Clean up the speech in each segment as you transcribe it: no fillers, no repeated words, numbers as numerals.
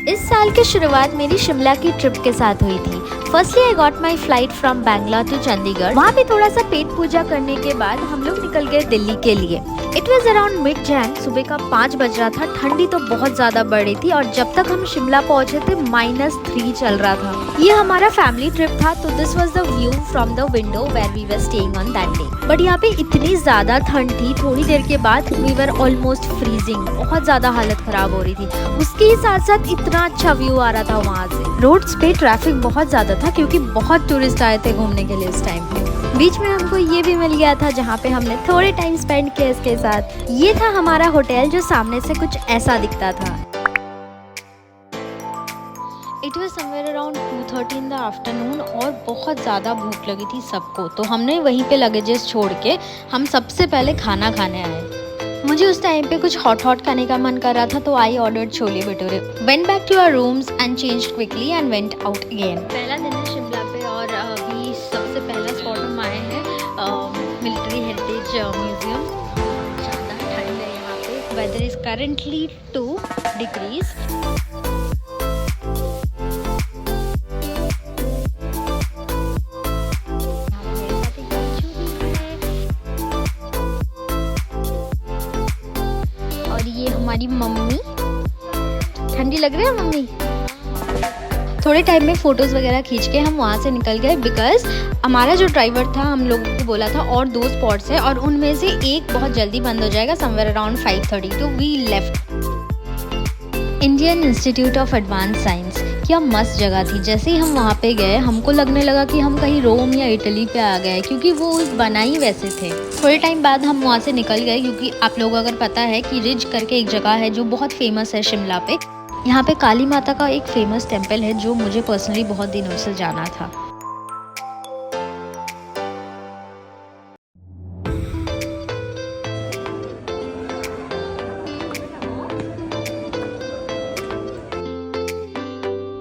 इस साल की शुरुआत मेरी शिमला की ट्रिप के साथ हुई थी। Firstly I got my flight from Bangalore to Chandigarh. वहाँ पे थोड़ा सा पेट पूजा करने के बाद हम लोग निकल गए दिल्ली के लिए। It was around mid Jain, सुबह का 5 बज रहा था। ठंडी तो बहुत ज्यादा बढ़ रही थी और जब तक हम शिमला पहुंचे थे -3 चल रहा था। ये हमारा फैमिली ट्रिप था, तो this was the view from the window where we were staying on that day. But यहाँ पे इतनी ज्यादा ठंड थी, थोड़ी देर के बाद वी वर ऑलमोस्ट फ्रीजिंग। बहुत ज्यादा हालत खराब हो रही थी। उसके ही साथ साथ इतना अच्छा व्यू आ रहा था वहाँ से। रोड्स पे ट्रैफिक बहुत ज्यादा था क्योंकि बहुत टूरिस्ट आए थे घूमने के लिए इस टाइम पे। बीच में हमको ये भी मिल गया था जहाँ पे हमने थोड़े टाइम स्पेंड किया इसके साथ। ये था हमारा होटल, जो सामने से कुछ ऐसा दिखता था। It was somewhere around 2:30 in the afternoon और बहुत ज़्यादा भूख लगी थी सबको, तो हमने वहीं पे लगेजेस छोड़ के हम सबसे पहले खाना खाने आए। मुझे उस टाइम पे कुछ हॉट खाने का मन कर रहा था, तो I ordered chole bhature. Went back to our rooms and changed quickly and went out again. पहला दिन है शिमला पे और अभी सबसे पहला स्पॉट हम आए हैं मिलिट्री हेरिटेज म्यूजियम। ज़्यादा ठंड है यहाँ पे। Weather is currently 2 degrees. हमारी मम्मी, ठंडी लग रही है मम्मी। थोड़े टाइम में फोटोज वगैरह खींच के हम वहाँ से निकल गए, बिकॉज हमारा जो ड्राइवर था हम लोगों को बोला था और 2 स्पॉट्स है और उनमें से एक बहुत जल्दी बंद हो जाएगा, समवेयर अराउंड 5:30, तो we left. Indian Institute of Advance Science, क्या मस्त जगह थी। जैसे ही हम वहाँ पे गए हमको लगने लगा कि हम कहीं रोम या इटली पे आ गए, क्योंकि वो बना ही वैसे थे। थोड़े टाइम बाद हम वहाँ से निकल गए, क्योंकि आप लोगों को अगर पता है कि रिज करके एक जगह है जो बहुत फेमस है शिमला पे। यहाँ पे काली माता का एक फेमस टेम्पल है जो मुझे पर्सनली बहुत दिनों से जाना था।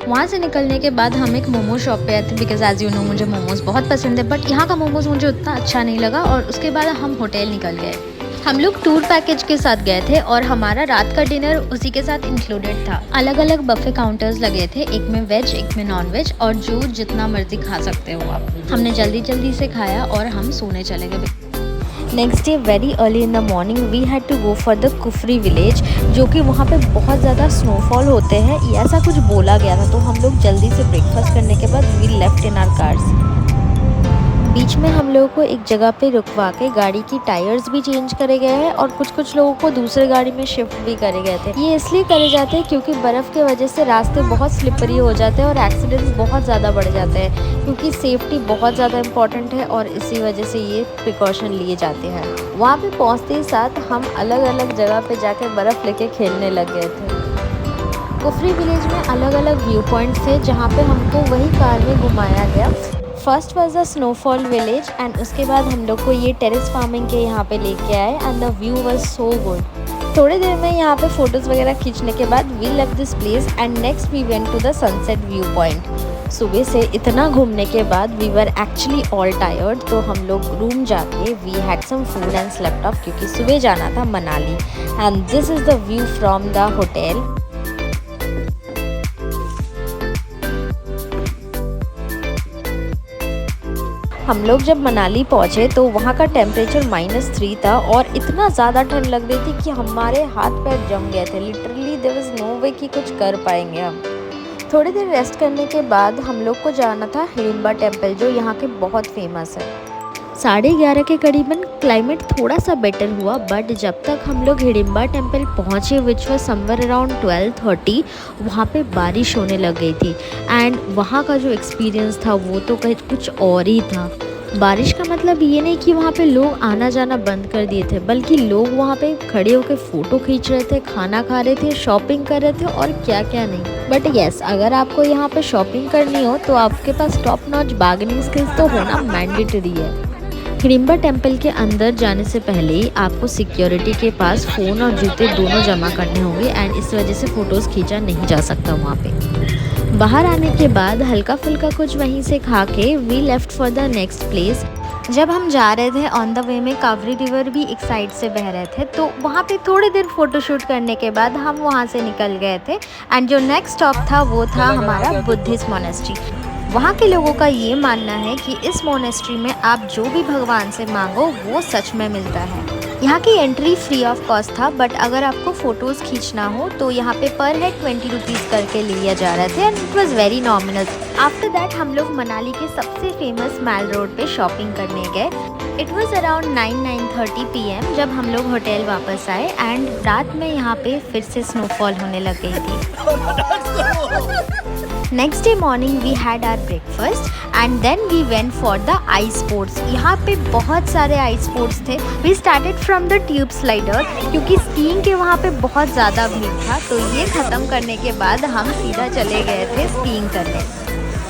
वहाँ से निकलने के बाद हम एक मोमो शॉप पे आए थे, बिकॉज एज यू नो मुझे मोमोज बहुत पसंद है, बट यहाँ का मोमोज मुझे उतना अच्छा नहीं लगा। और उसके बाद हम होटल निकल गए। हम लोग टूर पैकेज के साथ गए थे और हमारा रात का डिनर उसी के साथ इंक्लूडेड था। अलग अलग बफे काउंटर्स लगे थे, एक में वेज एक में नॉन वेज, और जो जितना मर्जी खा सकते हो आप। हमने जल्दी से खाया और हम सोने चले गए। Next day very early in the morning we had to go for the Kufri village, जो कि वहाँ पे बहुत ज़्यादा स्नोफॉल होते हैं, ऐसा कुछ बोला गया था। तो हम लोग जल्दी से ब्रेकफास्ट करने के बाद we left in our cars. बीच में हम लोगों को एक जगह पे रुकवा के गाड़ी की टायर्स भी चेंज करे गए हैं और कुछ लोगों को दूसरे गाड़ी में शिफ्ट भी करे गए थे। ये इसलिए करे जाते हैं क्योंकि बर्फ़ के वजह से रास्ते बहुत स्लिपरी हो जाते हैं और एक्सीडेंट्स बहुत ज़्यादा बढ़ जाते हैं, क्योंकि सेफ्टी बहुत ज़्यादा इम्पॉर्टेंट है और इसी वजह से ये प्रिकॉशन लिए जाते हैं। वहाँ पे पहुँचते ही साथ हम अलग अलग जगह पे जाके बर्फ़ लेके खेलने लग गए थे। कुफरी विलेज में अलग अलग व्यू पॉइंट्स थे जहाँ पे हमको वही कार में घुमाया गया। First was the snowfall village and उसके बाद हम लोग को ये टेरेस फार्मिंग के यहाँ पे लेके आए and the view was so good. थोड़ी देर में यहाँ पे फोटोज़ वगैरह खींचने के बाद we left this place and next we went to the sunset view point. सुबह से इतना घूमने के बाद we were actually all tired, तो हम लोग रूम जाके we had some food and slept off, क्योंकि सुबह जाना था Manali. And this is the view from the hotel. हम लोग जब मनाली पहुँचे तो वहाँ का टेम्परेचर -3 था और इतना ज़्यादा ठंड लग रही थी कि हमारे हाथ पैर जम गए थे। लिटरली देयर वाज नो वे कि कुछ कर पाएंगे हम। थोड़ी देर रेस्ट करने के बाद हम लोग को जाना था हिडिंबा टेम्पल, जो यहाँ के बहुत फेमस है। 11:30 के करीबन क्लाइमेट थोड़ा सा बेटर हुआ, बट जब तक हम लोग हिडिंबा टेम्पल पहुँचे विच वॉज समवेयर अराउंड 12:30, वहाँ पे बारिश होने लग गई थी। एंड वहाँ का जो एक्सपीरियंस था वो तो कुछ और ही था। बारिश का मतलब ये नहीं कि वहाँ पे लोग आना जाना बंद कर दिए थे, बल्कि लोग वहाँ पे खड़े होकर फ़ोटो खींच रहे थे, खाना खा रहे थे, शॉपिंग कर रहे थे और क्या क्या नहीं। बट येस, अगर आपको यहाँ पे शॉपिंग करनी हो तो आपके पास टॉप नॉच बार्गेनिंग स्किल्स तो होना मैंडेटरी है। हिडिंबा टेम्पल के अंदर जाने से पहले ही आपको सिक्योरिटी के पास फ़ोन और जूते दोनों जमा करने होंगे एंड इस वजह से फ़ोटोज़ खींचा नहीं जा सकता वहाँ पे। बाहर आने के बाद हल्का फुल्का कुछ वहीं से खा के we left for the next place. जब हम जा रहे थे ऑन द वे में कावरी रिवर भी एक साइड से बह रहे थे, तो वहाँ पे थोड़ी देर फोटोशूट करने के बाद हम वहाँ से निकल गए थे। एंड जो नेक्स्ट स्टॉप था वो था हमारा बुद्धिस्ट मोनेस्ट्री। वहाँ के लोगों का ये मानना है कि इस मोनेस्ट्री में आप जो भी भगवान से मांगो वो सच में मिलता है। यहाँ की एंट्री फ्री ऑफ कॉस्ट था, बट अगर आपको फ़ोटोज़ खींचना हो तो यहाँ पे पर हेड 20 रुपीज़ करके लिया जा रहे थे and it was very nominal. After that हम लोग मनाली के सबसे फेमस मैल रोड पे शॉपिंग करने गए। इट वॉज़ अराउंड 9-9:30 PM जब हम लोग होटल वापस आए एंड रात में यहाँ पे फिर से स्नोफॉल होने लग गई थी। Next day morning we had our breakfast and then we went for the ice sports. यहाँ पे बहुत सारे आइस स्पोर्ट्स थे। We started from the tube slider क्योंकि स्कीइंग के वहाँ पे बहुत ज़्यादा भीड़ था, तो ये ख़त्म करने के बाद हम सीधा चले गए थे स्कीइंग करने।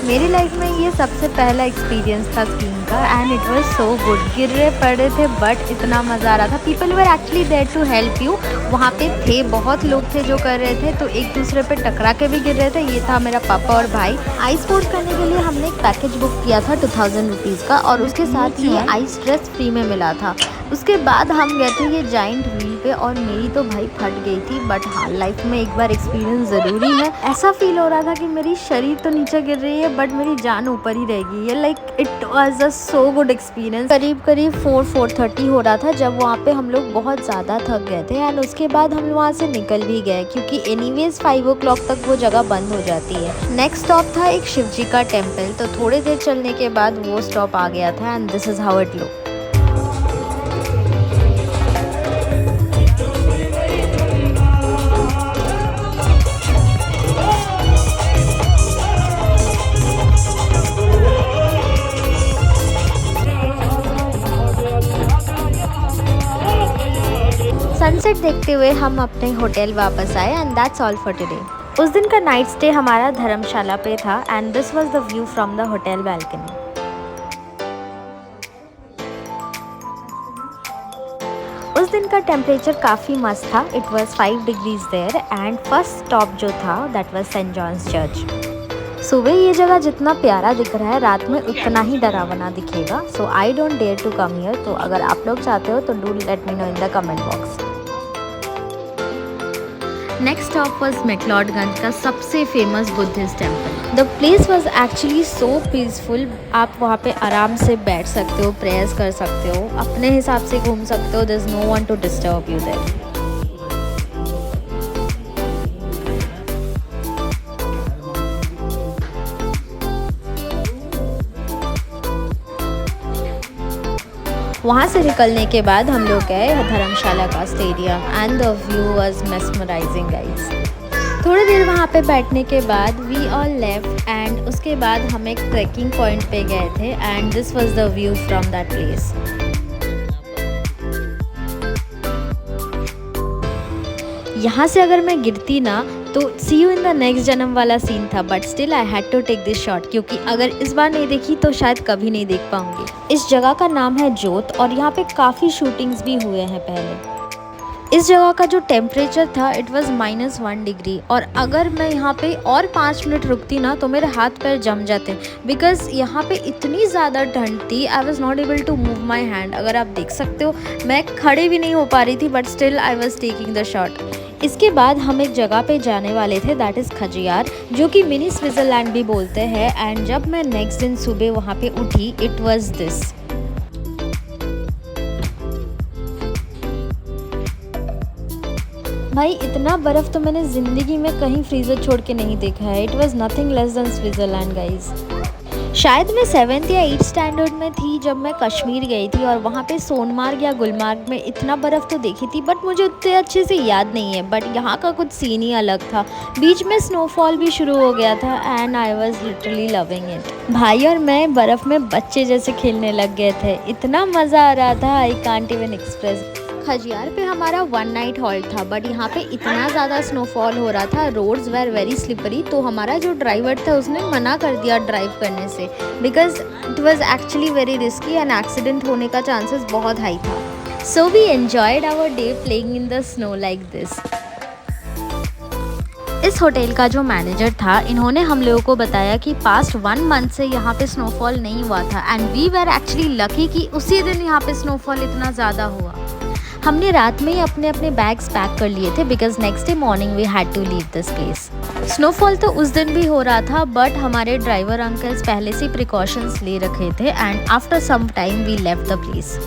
मेरी लाइफ में ये सबसे पहला एक्सपीरियंस था स्कीइंग का and it was so good. गिर रहे पड़ रहे थे बट इतना मज़ा आ रहा था। People were actually there to help you. वहाँ पे थे बहुत लोग थे जो कर रहे थे, तो एक दूसरे पे टकरा के भी गिर रहे थे। ये था मेरा पापा और भाई। आइस स्पोर्ट्स करने के लिए हमने एक पैकेज बुक किया था 2000 रुपीज़ का और उसके साथ ही आइस ड्रेस फ्री में मिला था। उसके बाद हम गए थे ये जाइंट व्हील पे और मेरी तो भाई फट गई थी, बट हाँ लाइफ में एक बार एक्सपीरियंस ज़रूरी है। ऐसा फील हो रहा था कि मेरी शरीर तो नीचे गिर रही है बट मेरी जान ऊपर ही रहेगी। ये like it was a so good experience. करीब 4:30 हो रहा था जब वहाँ पे हम लोग बहुत ज़्यादा थक गए थे एंड उसके बाद हम वहाँ से निकल भी गए क्योंकि एनीवेज 5 o'clock तक वो जगह बंद हो जाती है। नेक्स्ट स्टॉप था एक शिव जी का टेम्पल, तो थोड़ी देर चलने के बाद वो स्टॉप आ गया था and this is how it look. Sunset देखते हुए हम अपने होटल वापस आए and that's all for today. उस दिन का नाइट स्टे हमारा धर्मशाला पे था and this was the view from the hotel balcony. उस दिन का टेम्परेचर काफ़ी मस्त था। It was 5 degrees there and first stop जो था that was Saint John's Church. सुबह ये जगह जितना प्यारा दिख रहा है रात में उतना ही डरावना दिखेगा। So I don't dare to come here. तो अगर आप लोग चाहते हो तो do let me know in the comment box. Next stop was McLeodganj का सबसे famous Buddhist temple. The place was actually so peaceful. आप वहाँ पे आराम से बैठ सकते हो, प्रेयर्स कर सकते हो, अपने हिसाब से घूम सकते हो। There is no one to disturb you there. वहाँ से निकलने के बाद हम लोग गए धर्मशाला का stadium and the view was mesmerising guys. थोड़ी देर वहाँ पे बैठने के बाद वी ऑल लेफ्ट एंड उसके बाद हम एक ट्रैकिंग पॉइंट पे गए थे and this was the view from that place. यहाँ से अगर मैं गिरती ना तो see you in the next जन्म वाला सीन था, but still I had to take this shot क्योंकि अगर इस बार नहीं देखी तो शायद कभी नहीं देख पाऊंगी। इस जगह का नाम है जोत और यहाँ पे काफ़ी शूटिंग्स भी हुए हैं पहले। इस जगह का जो टेम्परेचर था इट वाज -1 डिग्री और अगर मैं यहाँ पे और 5 मिनट रुकती ना तो मेरे हाथ पैर जम जाते बिकॉज यहाँ पे इतनी ज़्यादा ठंड थी। I was not able to move my hand. अगर आप देख सकते हो मैं खड़े भी नहीं हो पा रही थी, but still I was taking the shot. इसके बाद हम एक जगह पे जाने वाले थे दैट इज़ खजियार, जो कि मिनी स्विट्ज़रलैंड भी बोलते हैं। एंड जब मैं नेक्स्ट दिन सुबह वहाँ पे उठी इट वाज दिस। भाई इतना बर्फ़ तो मैंने ज़िंदगी में कहीं फ्रीज़र छोड़ के नहीं देखा है। It was nothing less than Switzerland guys. शायद मैं 7th या 8th स्टैंडर्ड में थी जब मैं कश्मीर गई थी और वहाँ पे सोनमार्ग या गुलमार्ग में इतना बर्फ़ तो देखी थी, बट मुझे उतने अच्छे से याद नहीं है। बट यहाँ का कुछ सीन ही अलग था। बीच में स्नोफॉल भी शुरू हो गया था and I was literally loving it. भाई और मैं बर्फ़ में बच्चे जैसे खेलने लग गए थे। इतना मज़ा आ रहा था I can't even express. Khajjiar पे हमारा 1 नाइट हॉल्ट था, बट यहाँ पे इतना ज़्यादा स्नोफॉल हो रहा था, रोड्स वेर वेरी स्लिपरी, तो हमारा जो ड्राइवर था उसने मना कर दिया ड्राइव करने से because it was actually very risky and accident होने का चांसेस बहुत हाई था। So we enjoyed our day playing in the snow like this. इस होटल का जो मैनेजर था, इन्होंने हम लोगों को बताया कि पास्ट 1 मंथ से यहाँ पे स्नोफॉल नहीं हुआ था and we were actually lucky कि उसी दिन यहाँ पे स्नोफॉल इतना ज़्यादा हुआ। हमने रात में ही अपने अपने बैग्स पैक कर लिए थे because next day morning we had to leave this place. Snowfall तो उस दिन भी हो रहा था बट हमारे ड्राइवर अंकल्स पहले से प्रिकॉशंस ले रखे थे and after some time we left the place.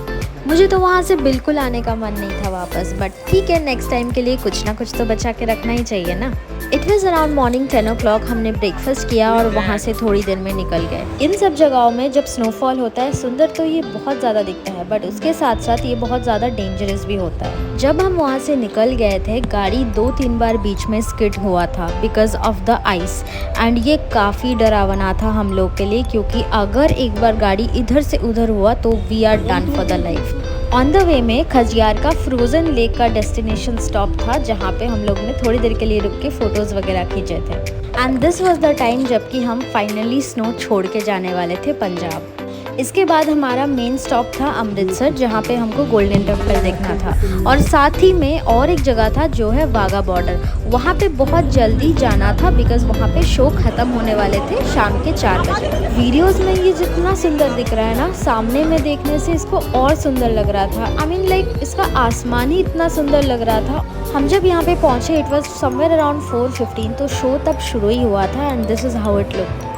मुझे तो वहाँ से बिल्कुल आने का मन नहीं था वापस, बट ठीक है, नेक्स्ट टाइम के लिए कुछ ना कुछ तो बचा के रखना ही चाहिए ना। It was around morning 10 o'clock। हमने ब्रेकफास्ट किया और वहाँ से थोड़ी देर में निकल गए। इन सब जगहों में जब स्नोफॉल होता है सुंदर तो ये बहुत ज़्यादा दिखता है बट उसके साथ साथ ये बहुत ज़्यादा डेंजरस भी होता है। जब हम वहाँ से निकल गए थे गाड़ी 2-3 बार बीच में स्किड हुआ था because of the ice and ये काफ़ी डरावना था हम लोग के लिए, क्योंकि अगर एक बार गाड़ी इधर से उधर हुआ तो we are done for the life. On the way में खजियार का फ्रोज़न लेक का डेस्टिनेशन स्टॉप था जहाँ पे हम लोग ने थोड़ी देर के लिए रुक के फ़ोटोज़ वगैरह खींचे थे and this was the time जबकि हम फाइनली स्नो छोड़ के जाने वाले थे पंजाब। इसके बाद हमारा मेन स्टॉप था अमृतसर जहाँ पे हमको गोल्डन टेम्पल देखना था और साथ ही में और एक जगह था जो है वाघा बॉर्डर। वहाँ पे बहुत जल्दी जाना था बिकॉज वहाँ पे शो ख़त्म होने वाले थे शाम के 4 बजे। वीडियोस में ये जितना सुंदर दिख रहा है ना, सामने में देखने से इसको और सुंदर लग रहा था। आई मीन लाइक इसका आसमान ही इतना सुंदर लग रहा था। हम जब यहाँ पे पहुँचे इट वॉज समवेयर अराउंड 4:15, तो शो तब शुरू ही हुआ था and this is how it look.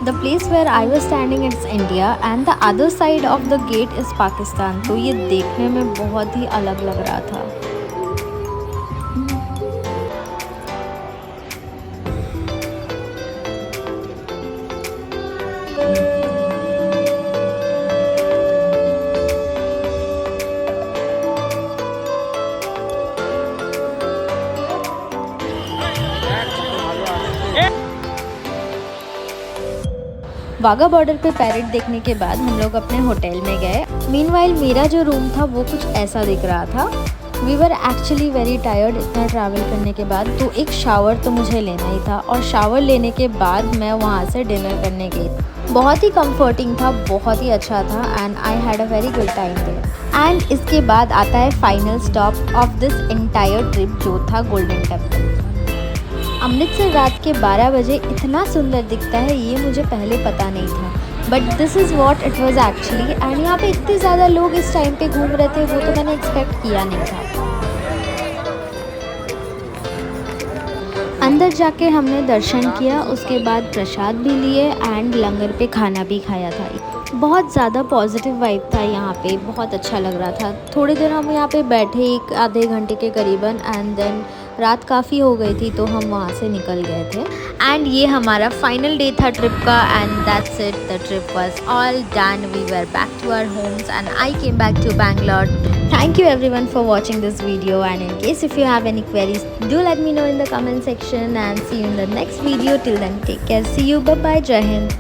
The place where I was standing is India and the other side of the gate is Pakistan। तो ये देखने में बहुत ही अलग लग रहा था। वाघा बॉर्डर पे पैरेड देखने के बाद हम लोग अपने होटल में गए। मीनवाइल मेरा जो रूम था वो कुछ ऐसा दिख रहा था। We were actually very tired इतना ट्रैवल करने के बाद, तो एक शावर तो मुझे लेना ही था और शावर लेने के बाद मैं वहाँ से डिनर करने गई। बहुत ही कंफर्टिंग था, बहुत ही अच्छा था and I had a very good time there. And इसके बाद आता है final stop of this entire trip जो था गोल्डन टेम्पल। अमृतसर रात के 12 बजे इतना सुंदर दिखता है ये मुझे पहले पता नहीं था but this is what it was actually. And यहाँ पे इतने ज़्यादा लोग इस टाइम पे घूम रहे थे वो तो मैंने एक्सपेक्ट किया नहीं था। अंदर जाके हमने दर्शन किया, उसके बाद प्रसाद भी लिए एंड लंगर पे खाना भी खाया था। बहुत ज़्यादा पॉजिटिव वाइब था यहाँ पे, बहुत अच्छा लग रहा था। थोड़ी देर हम यहाँ पे बैठे 1-आधे घंटे के करीबन एंड देन रात काफ़ी हो गई थी तो हम वहाँ से निकल गए थे। एंड ये हमारा फाइनल डे था ट्रिप का and that's it, the trip was all done. We were back to our homes and I came back to Bangalore. Thank you everyone for watching this video and in case if you have any queries do let me know in the comment section and see you in the next video. Till then take care, see you, bye bye, Jai Hind.